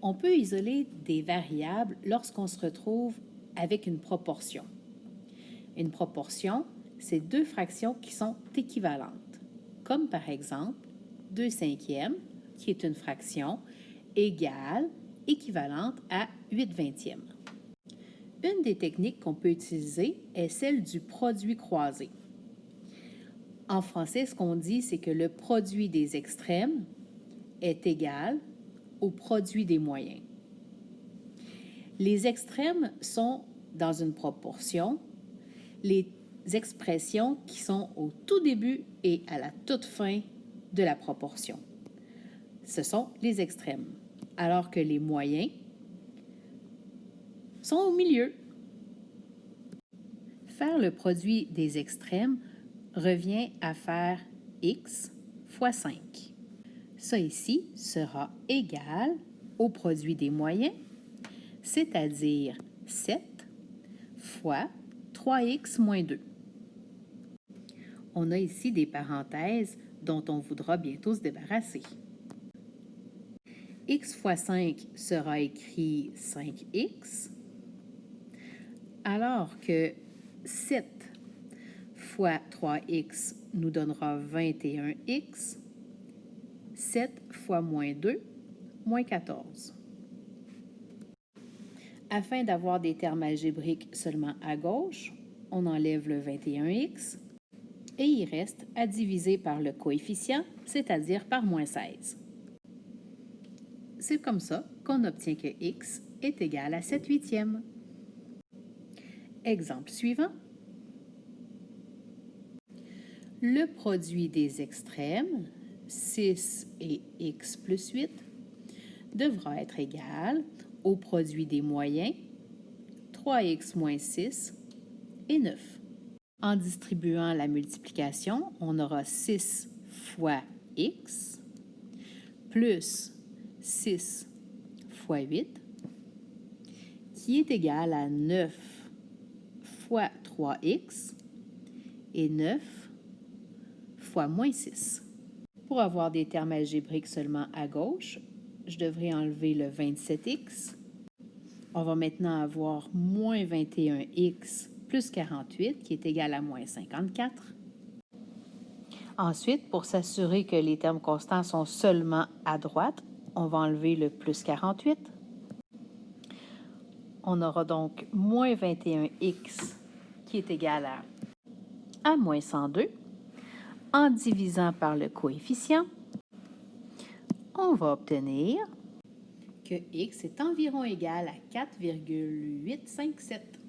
On peut isoler des variables lorsqu'on se retrouve avec une proportion. Une proportion, c'est deux fractions qui sont équivalentes, comme par exemple 2 cinquièmes, qui est une fraction, égale, équivalente à 8 vingtièmes. Une des techniques qu'on peut utiliser est celle du produit croisé. En français, ce qu'on dit, c'est que le produit des extrêmes est égal au produit des moyens. Les extrêmes sont dans une proportion. Les expressions qui sont au tout début et à la toute fin de la proportion. Ce sont les extrêmes, alors que les moyens sont au milieu. Faire le produit des extrêmes revient à faire x fois 5. Ça ici sera égal au produit des moyens, c'est-à-dire 7 fois 3x moins 2. On a ici des parenthèses dont on voudra bientôt se débarrasser. X fois 5 sera écrit 5x, alors que 7 fois 3x nous donnera 21x, 7 fois moins 2, moins 14. Afin d'avoir des termes algébriques seulement à gauche, on enlève le 21x et il reste à diviser par le coefficient, c'est-à-dire par moins 16. C'est comme ça qu'on obtient que x est égal à 7 huitièmes. Exemple suivant. Le produit des extrêmes, 6 et x plus 8, devra être égal au produit des moyens, 3x moins 6 et 9. En distribuant la multiplication, on aura 6 fois x plus 6 fois 8 qui est égal à 9 fois 3x et 9 fois moins 6. Pour avoir des termes algébriques seulement à gauche, je devrais enlever le 27x. On va maintenant avoir moins 21x plus 48 qui est égal à moins 54. Ensuite, pour s'assurer que les termes constants sont seulement à droite, on va enlever le plus 48. On aura donc moins 21x qui est égal à moins 102. En divisant par le coefficient, on va obtenir que x est environ égal à 4,857.